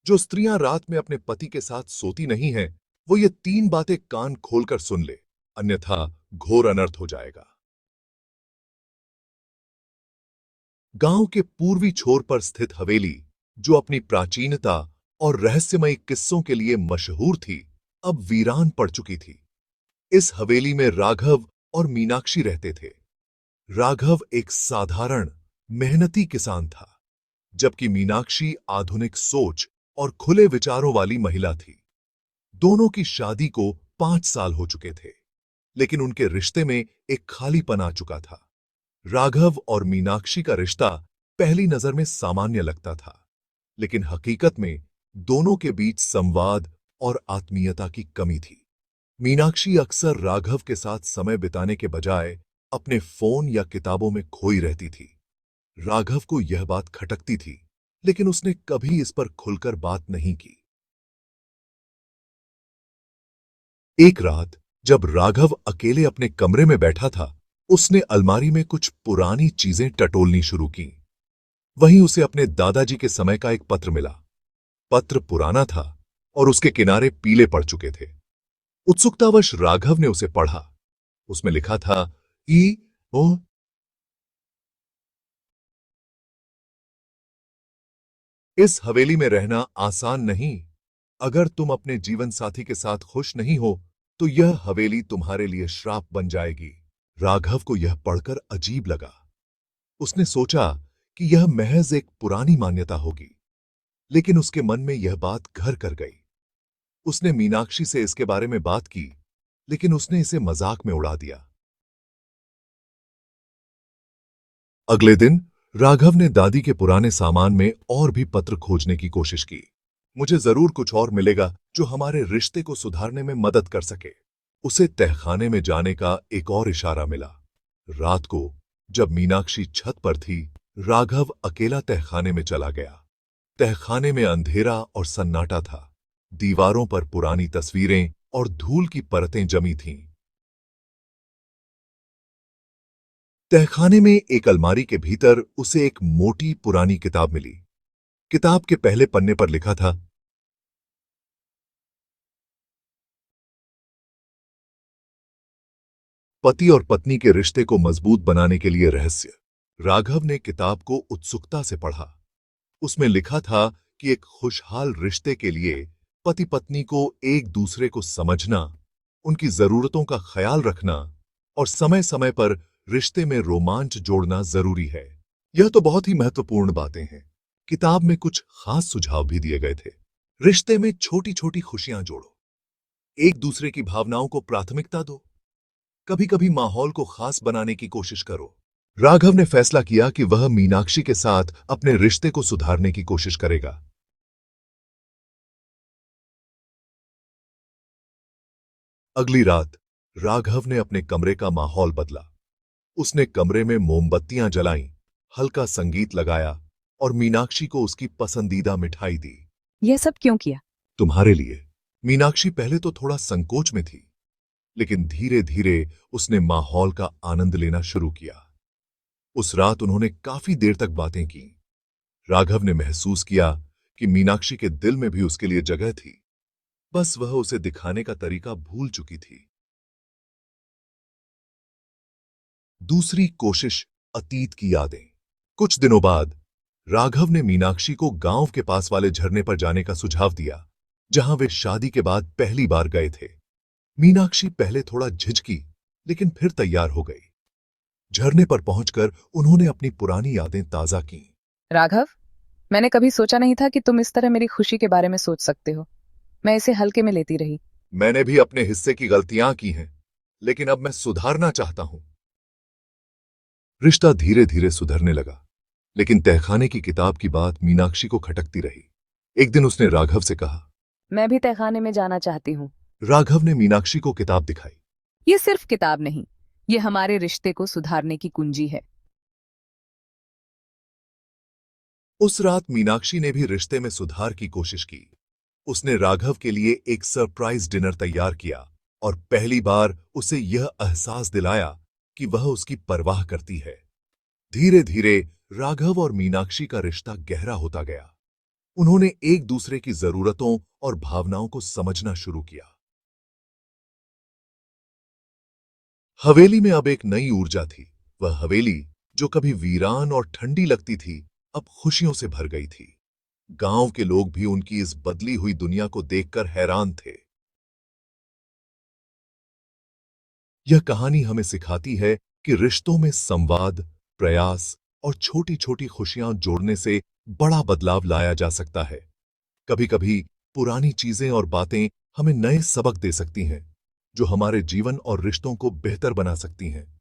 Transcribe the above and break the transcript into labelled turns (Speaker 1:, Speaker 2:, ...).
Speaker 1: जो स्त्रियां रात में अपने पति के साथ सोती नहीं हैं, वो ये 3 बातें कान खोलकर सुन ले, अन्यथा घोर अनर्थ हो जाएगा। गांव के पूर्वी छोर पर स्थित हवेली, जो अपनी प्राचीनता और रहस्यमयी किस्सों के लिए मशहूर थी, अब वीरान पड़ चुकी थी। इस हवेली में राघव और मीनाक्षी रहते थे। राघव एक साधारण, मेहनती किसान था, जबकि मीनाक्षी आधुनिक सोच और खुले विचारों वाली महिला थी। दोनों की शादी को 5 साल हो चुके थे, लेकिन उनके रिश्ते में एक खालीपन आ चुका था। राघव और मीनाक्षी का रिश्ता पहली नजर में सामान्य लगता था, लेकिन हकीकत में दोनों के बीच संवाद और आत्मीयता की कमी थी। मीनाक्षी अक्सर राघव के साथ समय बिताने के बजाय अपने फोन या किताबों में खोई रहती थी। राघव को यह बात खटकती थी, लेकिन उसने कभी इस पर खुलकर बात नहीं की। एक रात जब राघव अकेले अपने कमरे में बैठा था, उसने अलमारी में कुछ पुरानी चीजें टटोलनी शुरू की। वहीं उसे अपने दादाजी के समय का एक पत्र मिला। पत्र पुराना था और उसके किनारे पीले पड़ चुके थे। उत्सुकतावश राघव ने उसे पढ़ा। उसमें लिखा था कि ओ इस हवेली में रहना आसान नहीं। अगर तुम अपने जीवन साथी के साथ खुश नहीं हो, तो यह हवेली तुम्हारे लिए श्राप बन जाएगी। राघव को यह पढ़कर अजीब लगा। उसने सोचा कि यह महज एक पुरानी मान्यता होगी, लेकिन उसके मन में यह बात घर कर गई। उसने मीनाक्षी से इसके बारे में बात की, लेकिन उसने इसे मजाक में उड़ा दिया। अगले दिन राघव ने दादी के पुराने सामान में और भी पत्र खोजने की कोशिश की। मुझे जरूर कुछ और मिलेगा जो हमारे रिश्ते को सुधारने में मदद कर सके। उसे तहखाने में जाने का एक और इशारा मिला। रात को जब मीनाक्षी छत पर थी, राघव अकेला तहखाने में चला गया। तहखाने में अंधेरा और सन्नाटा था। दीवारों पर पुरानी तस्वीरें और धूल की परतें जमी थीं। तहखाने में एक अलमारी के भीतर उसे एक मोटी पुरानी किताब मिली। किताब के पहले पन्ने पर लिखा था, पति और पत्नी के रिश्ते को मजबूत बनाने के लिए रहस्य। राघव ने किताब को उत्सुकता से पढ़ा। उसमें लिखा था कि एक खुशहाल रिश्ते के लिए पति पत्नी को एक दूसरे को समझना, उनकी जरूरतों का ख्याल रखना और समय समय पर रिश्ते में रोमांच जोड़ना जरूरी है। यह तो बहुत ही महत्वपूर्ण बातें हैं। किताब में कुछ खास सुझाव भी दिए गए थे। रिश्ते में छोटी छोटी खुशियां जोड़ो, एक दूसरे की भावनाओं को प्राथमिकता दो, कभी कभी माहौल को खास बनाने की कोशिश करो। राघव ने फैसला किया कि वह मीनाक्षी के साथ अपने रिश्ते को सुधारने की कोशिश करेगा। अगली रात राघव ने अपने कमरे का माहौल बदला। उसने कमरे में मोमबत्तियां जलाईं, हल्का संगीत लगाया और मीनाक्षी को उसकी पसंदीदा मिठाई दी।
Speaker 2: यह सब क्यों किया?
Speaker 1: तुम्हारे लिए। मीनाक्षी पहले तो थोड़ा संकोच में थी, लेकिन धीरे धीरे उसने माहौल का आनंद लेना शुरू किया। उस रात उन्होंने काफी देर तक बातें की। राघव ने महसूस किया कि मीनाक्षी के दिल में भी उसके लिए जगह थी, बस वह उसे दिखाने का तरीका भूल चुकी थी। दूसरी कोशिश, अतीत की यादें। कुछ दिनों बाद राघव ने मीनाक्षी को गांव के पास वाले झरने पर जाने का सुझाव दिया, जहां वे शादी के बाद पहली बार गए थे। मीनाक्षी पहले थोड़ा झिझकी, लेकिन फिर तैयार हो गई। झरने पर पहुंचकर उन्होंने अपनी पुरानी यादें ताजा कीं।
Speaker 2: राघव, मैंने कभी सोचा नहीं था कि तुम इस तरह मेरी खुशी के बारे में सोच सकते हो। मैं इसे हल्के में लेती रही।
Speaker 1: मैंने भी अपने हिस्से की गलतियां की हैं, लेकिन अब मैं सुधारना चाहता हूं। रिश्ता धीरे धीरे सुधरने लगा, लेकिन तहखाने की किताब की बात मीनाक्षी को खटकती रही। एक दिन उसने राघव से कहा।
Speaker 2: मैं भी तहखाने में जाना चाहती हूँ।
Speaker 1: राघव ने मीनाक्षी को किताब दिखाई।
Speaker 2: ये सिर्फ किताब नहीं, ये हमारे रिश्ते को सुधारने की कुंजी है।
Speaker 1: उस रात मीनाक्षी ने भी रिश्ते में सुधार की कोशिश की। उसने राघव के लिए एक सरप्राइज डिनर तैयार किया और पहली बार उसे यह एहसास दिलाया कि वह उसकी परवाह करती है। धीरे धीरे राघव और मीनाक्षी का रिश्ता गहरा होता गया। उन्होंने एक दूसरे की जरूरतों और भावनाओं को समझना शुरू किया। हवेली में अब एक नई ऊर्जा थी। वह हवेली जो कभी वीरान और ठंडी लगती थी, अब खुशियों से भर गई थी। गांव के लोग भी उनकी इस बदली हुई दुनिया को देखकर हैरान थे। यह कहानी हमें सिखाती है कि रिश्तों में संवाद, प्रयास और छोटी-छोटी खुशियां जोड़ने से बड़ा बदलाव लाया जा सकता है। कभी-कभी पुरानी चीजें और बातें हमें नए सबक दे सकती हैं, जो हमारे जीवन और रिश्तों को बेहतर बना सकती हैं।